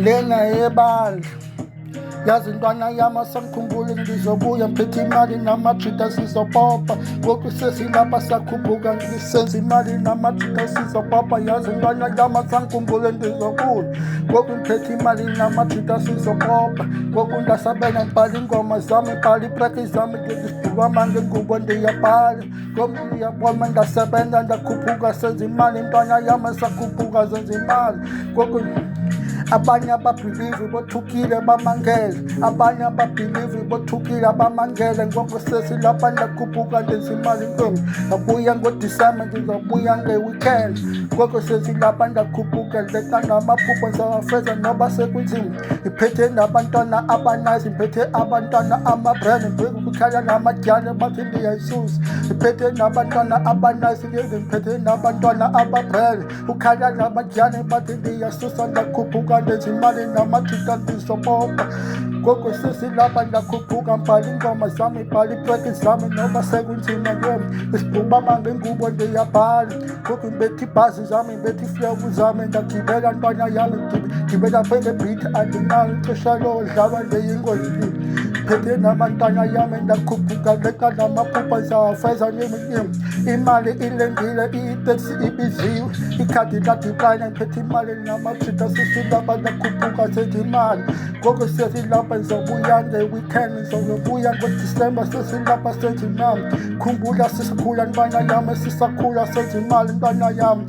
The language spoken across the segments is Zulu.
lena yebandla yazi ntwana yami asangikhumbule ngizobuya ngiphethe imali nama-juda sizopopa ngoku sesilapha sakhuphuka ngisenza imali nama-juda sizopopa yazi ntwana yami asangikhumbule ndizobuya ngoku ngiphethe imali nama-juda sizopopa ngoku ndasabela ngibhala ingoma zami ngibhala ipraki zami ngizidukwa manje ngubo ndiyabhala ngoku ngiyabona ndasebenza ndakhuphuka senza imali ntwana yami asakhuphuka zenza imali ngoku abanye ababhilivi bothukile bamangele abanye ababhilivi bothukile bamangele ngoku sesilapha ndakhuphuka ndenza imali ntombi ngabuya ngodisemba ndizobuya nge-weekend ngoku sesilapha ndakhuphuka leka namaphupho ngizawafeza noba sekunzima ngiphethe nabantwana abanayisi ngiphethe abantwana ama-brand ngikhala namadyane bathi ndiyayisusa ngiphethe nabantwana abanayisi ngiphethe nabantwana ama-brand ukhala namadyane bathi ndiyasusa ndakhuphuka ndenza imali nama-juda ndizopopa ngoku sesilapha ndakhuphuka mbhala ingoma zami mbhala ipreki zami noba sekunzima isibuba manje ngubo ndiyabhala ngoku ngibethe ibhazi zami ngibethe iflevu zami ndagibela ntwana yami ngibela phele beat andinalo ixesha lodlaba ndiyingozi ngiphethe nabantwana yami ndakhuphuka leka namaphupha ndizawafeza imali ilengile iteksi ibiziwe ikhadi ladiplayina ngiphethe imali nama-juda sesilapha ndakhuphuka senza imali ngoku sesilapha ndizobuya nge-weekend ndizobuya ngodisemba sesilapha senza imali khumbula sisakhula ntwana yami sisakhula senza imali ntwana yami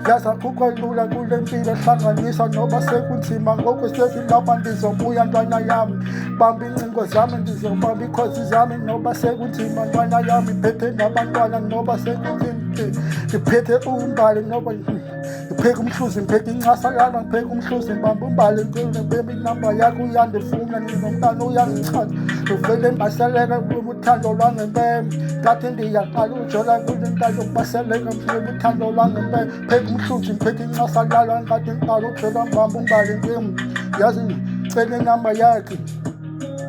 yazi akukho lula kule mpilo ehlanganisa noba sekunzima ngoku sesilapha ndizobuya ntwana yami bamba iincingo zami ndizobamba iikhosi zami noba sekunzima ntwana yami ngiphethe nabantwana noba sekunzima ngiphethe umbali noba ngipheke umhluzi ngiphethe incasakana ngipheke umhluzi ngibamba umbali ngibebe inamba yakho uyandifuna nomntana uyangichana uvele ndibaseleka uthando lwangempela ngathi ndiyaqala ujola kulentando kubaseleka mhlebe uthando lwangempela pheke umhluzi ngiphethe incasakana ngathi ngiqala ujola ngibamba umbali yazi ngicela inamba yakhe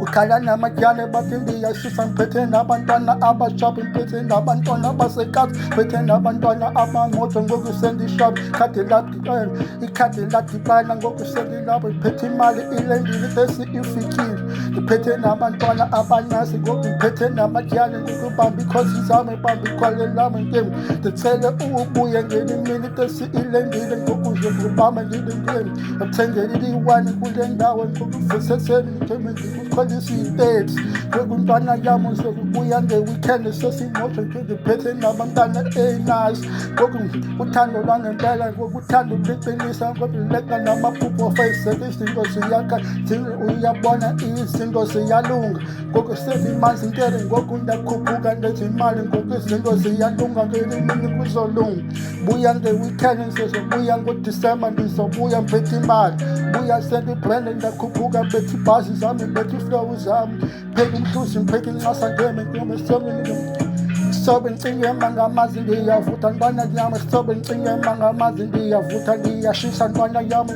ukhala namadyane bathi ndiyasusa ngiphethe nabantwana abashaphi ngiphethe nabantwana abasekati ngiphethe nabantwana abamoto ngoku sendishaphi ikhadi ladiplayina ngoku sendilapho ngiphethe imali ilendile bese ifikile ngiphethe nabantwana abanyasi ngoku ngiphethe namadyane ngokubamba ikhosi zami bamba ikhwale lami ndicele ubuye ngenye imini bese ilendile ngoku ngizokubamba ngilindile ngithengele iliwani kule ndawo ngokuvuseseni ngikholisa iteksi ngoku ntwana yami uzokubuya nge-weekend sesimoto ngiphethe nabantwana enayisi ngoku uthando lwangempela ngoku uthando liqinisa ngoku leka namaphupho fayiseke izinto ziyakha uyabona izinto ziyalunga ngoku sezimanzi nkere ngoku ndakhuphuka ndenza imali ngoku izinto ziyalunga ngenye imini kuzolunga buya nge-weekend sizobuya ngodisemba ndizobuya ngiphethe imali buya sendibrande ndakhuphuka ngiphethe ibhasi zami ngiphethe iflowu zami pheke umhluzi ngipheke incasa ngeme sobe ngicingema ngamazi ndiyavutha ntwana yami sobe ngicingema ngamazi ndiyavutha ndiyashisa ntwana yami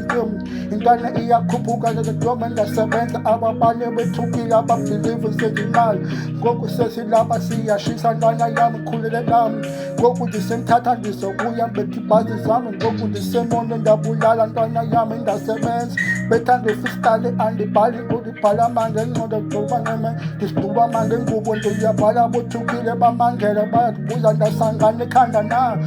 intwana iyakhuphuka lekedome ndasebenza ababanye bethukile ababhilivu sezimali ngoku sesilapha siyashisa ntwana yami khulele lami ngoku ndisengithatha ndizobuya ngibethe ibhazi zami ngoku ndisemondo ndabulala ntwana yami ndasebenza bethanda ufistale andibhali ngudibhala manje engcondo ndisiduba manje ngubo ndiyabhala bothukile bamangele bayazibuza ndasangana ekhanda na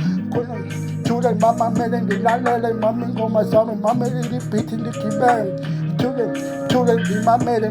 jule mamamele ndilalele mama ingoma zami mamele libhithi ndigibele jule ndimamele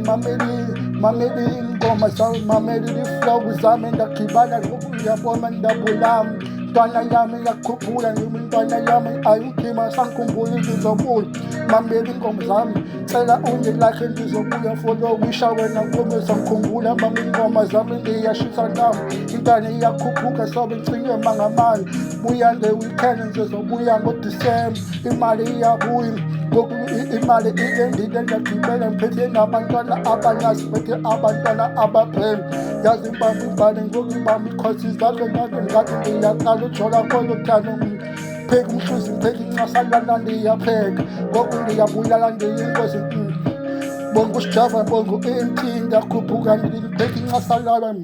mamele ingoma zami mamele iflowu zami ndagibana ngoku ngiyabona ndabulami ntwana yami yakhuphula yimi ntwana yami ayingima sangikhumbula ndizobuya mamele ingoma zami cela ungilakhe ndizobuya folowisha wena kume sangikhumbula mama ingoma zami ndiyashisa nami intwana iyakhuphuka sobe ngicingema ngamali buya nge-weekend ndizobuya ngodisemba imali iyabuya ngoku imali ilendile ndagibela ngiphethe nabantwana abanyasi ngiphethe abantwana ababrand yazi mbamba imbali ngoku mbamba ikhosi zakhe ngathi ndiyaqala ujola kolothando pheke umhluzi ngiphethe incasakana ndiyapheka ngoku ndiyabulala ndiyingozi bonke usijava bonke EMT ndakhuphuka ngiphethe incasakana